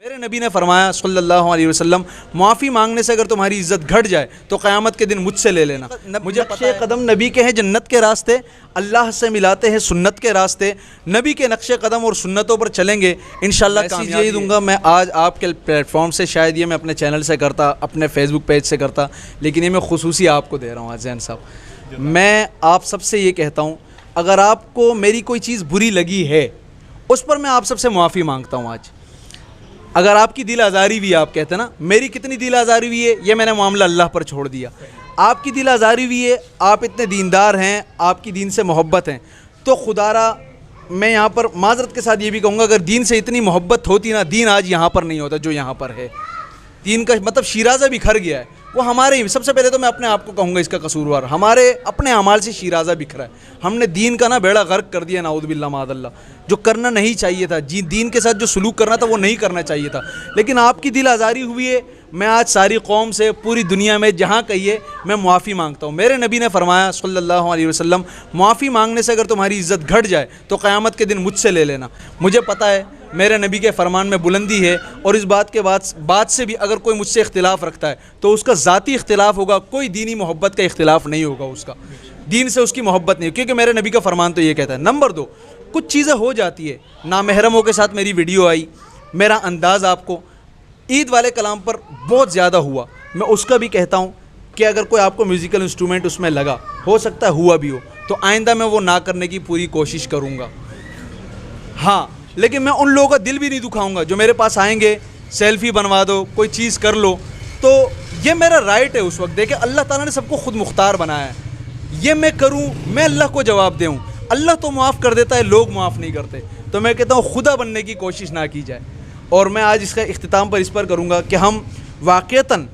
میرے نبی نے فرمایا صلی اللہ علیہ وسلم، معافی مانگنے سے اگر تمہاری عزت گھٹ جائے تو قیامت کے دن مجھ سے لے لینا۔ مجھے نقش قدم نبی کے ہیں جنت کے راستے، اللہ سے ملاتے ہیں سنت کے راستے، نبی کے نقش قدم اور سنتوں پر چلیں گے انشاءاللہ کامیابی یہی دوں گا۔ میں آج آپ کے پلیٹ فارم سے، شاید یہ میں اپنے چینل سے کرتا، اپنے فیس بک پیج سے کرتا، لیکن یہ میں خصوصی آپ کو دے رہا ہوں آج زین صاحب۔ میں آپ سب سے یہ کہتا ہوں، اگر آپ کو میری کوئی چیز بری لگی ہے اس پر میں آپ سب سے معافی مانگتا ہوں آج۔ اگر آپ کی دل آزاری ہوئی ہے، آپ کہتے ہیں نا میری کتنی دل آزاری ہوئی ہے، یہ میں نے معاملہ اللہ پر چھوڑ دیا۔ آپ کی دل آزاری ہوئی ہے، آپ اتنے دیندار ہیں، آپ کی دین سے محبت ہیں، تو خدا را میں یہاں پر معذرت کے ساتھ یہ بھی کہوں گا، اگر دین سے اتنی محبت ہوتی نا، دین آج یہاں پر نہیں ہوتا جو یہاں پر ہے۔ دین کا مطلب شیرازہ بکھر گیا ہے، وہ ہمارے ہی، سب سے پہلے تو میں اپنے آپ کو کہوں گا اس کا قصوروار، ہمارے اپنے اعمال سے شیرازہ بکھرا ہے۔ ہم نے دین کا نا بیڑا غرق کر دیا، نعوذ باللہ معاذ اللہ۔ جو کرنا نہیں چاہیے تھا، دین کے ساتھ جو سلوک کرنا تھا وہ نہیں کرنا چاہیے تھا، لیکن آپ کی دل آزاری ہوئی ہے۔ میں آج ساری قوم سے، پوری دنیا میں جہاں کہیے، میں معافی مانگتا ہوں۔ میرے نبی نے فرمایا صلی اللہ علیہ وسلم، معافی مانگنے سے اگر تمہاری عزت گھٹ جائے تو قیامت کے دن مجھ سے لے لینا۔ مجھے پتہ ہے میرے نبی کے فرمان میں بلندی ہے، اور اس بات کے بعد سے بھی اگر کوئی مجھ سے اختلاف رکھتا ہے تو اس کا ذاتی اختلاف ہوگا، کوئی دینی محبت کا اختلاف نہیں ہوگا، اس کا دین سے اس کی محبت نہیں، کیونکہ میرے نبی کا فرمان تو یہ کہتا ہے۔ نمبر 2، کچھ چیزیں ہو جاتی ہے، نامحرموں کے ساتھ میری ویڈیو آئی، میرا انداز آپ کو عید والے کلام پر بہت زیادہ ہوا، میں اس کا بھی کہتا ہوں کہ اگر کوئی آپ کو میوزیکل انسٹرومنٹ اس میں لگا، ہو سکتا ہے ہوا بھی ہو، تو آئندہ میں وہ نہ کرنے کی پوری کوشش کروں گا۔ ہاں، لیکن میں ان لوگوں کا دل بھی نہیں دکھاؤں گا جو میرے پاس آئیں گے، سیلفی بنوا دو، کوئی چیز کر لو، تو یہ میرا رائٹ ہے اس وقت۔ دیکھیں اللہ تعالیٰ نے سب کو خود مختار بنایا ہے، یہ میں کروں، میں اللہ کو جواب دوں۔ اللہ تو معاف کر دیتا ہے، لوگ معاف نہیں کرتے، تو میں کہتا ہوں خدا بننے کی کوشش نہ کی جائے۔ اور میں آج اس کا اختتام پر اس پر کروں گا کہ ہم واقعتاً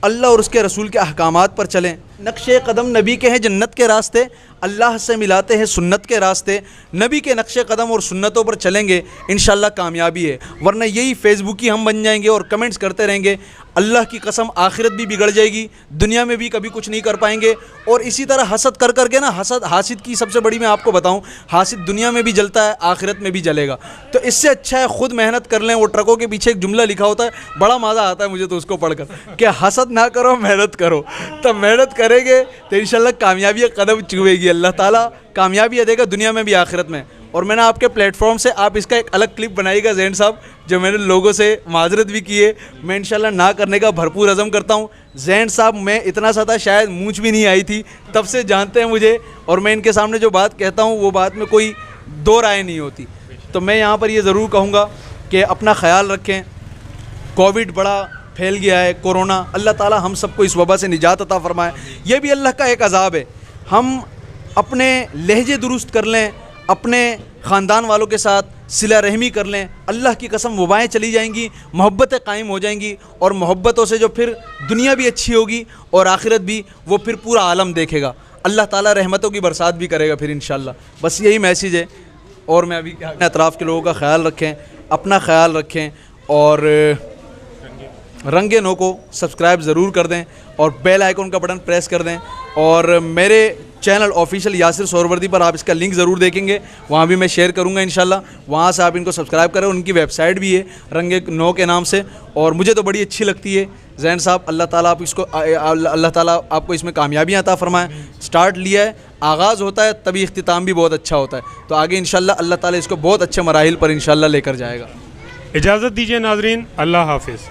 اللہ اور اس کے رسول کے احکامات پر چلیں۔ نقش قدم نبی کے ہیں جنت کے راستے، اللہ سے ملاتے ہیں سنت کے راستے، نبی کے نقش قدم اور سنتوں پر چلیں گے انشاءاللہ کامیابی ہے، ورنہ یہی فیس بک ہی ہم بن جائیں گے اور کمنٹس کرتے رہیں گے۔ اللہ کی قسم آخرت بھی بگڑ جائے گی، دنیا میں بھی کبھی کچھ نہیں کر پائیں گے، اور اسی طرح حسد کر کر کے نا، حاسد کی سب سے بڑی میں آپ کو بتاؤں، حاسد دنیا میں بھی جلتا ہے، آخرت میں بھی جلے گا۔ تو اس سے اچھا ہے خود محنت کر لیں۔ وہ ٹرکوں کے پیچھے ایک جملہ لکھا ہوتا ہے، بڑا مزہ آتا ہے مجھے تو اس کو پڑھ کر، کہ حسد نہ کرو، محنت کرو۔ تو محنت کریں گے تو انشاءاللہ کامیابی قدم چومے گی، اللہ تعالیٰ کامیابی دے گا دنیا میں بھی آخرت میں۔ اور میں نے آپ کے پلیٹ فارم سے آپ اس کا ایک الگ کلپ بنائیے گا زین صاحب، جو میں نے لوگوں سے معذرت بھی کی ہے، میں انشاءاللہ نہ کرنے کا بھرپور عزم کرتا ہوں۔ زین صاحب میں اتنا سا تھا، شاید مونچھ بھی نہیں آئی تھی، تب سے جانتے ہیں مجھے، اور میں ان کے سامنے جو بات کہتا ہوں وہ بات میں کوئی دو رائے نہیں ہوتی۔ تو میں یہاں پر یہ ضرور کہوں گا کہ اپنا خیال رکھیں۔ کووڈ بڑا پھیل گیا ہے، کورونا، اللہ تعالیٰ ہم سب کو اس وبا سے نجات عطا فرمائے۔ یہ بھی اللہ کا ایک عذاب ہے۔ ہم اپنے لہجے درست کر لیں، اپنے خاندان والوں کے ساتھ صلہ رحمی کر لیں، اللہ کی قسم وبائیں چلی جائیں گی، محبتیں قائم ہو جائیں گی، اور محبتوں سے جو پھر دنیا بھی اچھی ہوگی اور آخرت بھی، وہ پھر پورا عالم دیکھے گا، اللہ تعالیٰ رحمتوں کی برسات بھی کرے گا پھر انشاءاللہ۔ بس یہی میسیج ہے۔ اور میں ابھی اپنے اطراف کے لوگوں کا خیال رکھیں، اپنا خیال رکھیں، اور رنگ نو کو سبسکرائب ضرور کر دیں، اور بیل آئیکن کا بٹن پریس کر دیں، اور میرے چینل آفیشیل یاسر سہروردی پر آپ اس کا لنک ضرور دیکھیں گے، وہاں بھی میں شیئر کروں گا انشاءاللہ، وہاں سے آپ ان کو سبسکرائب کریں۔ ان کی ویب سائٹ بھی ہے رنگ نو کے نام سے، اور مجھے تو بڑی اچھی لگتی ہے۔ زین صاحب اللہ تعالیٰ اللہ تعالیٰ آپ کو اس میں کامیابیاں عطا فرمائیں۔ سٹارٹ لیا ہے، آغاز ہوتا ہے تبھی اختتام بھی بہت اچھا ہوتا ہے، تو آگے انشاءاللہ اللہ تعالیٰ اس کو بہت اچھے مراحل پر انشاءاللہ لے کر جائے گا۔ اجازت دیجیے ناظرین، اللہ حافظ۔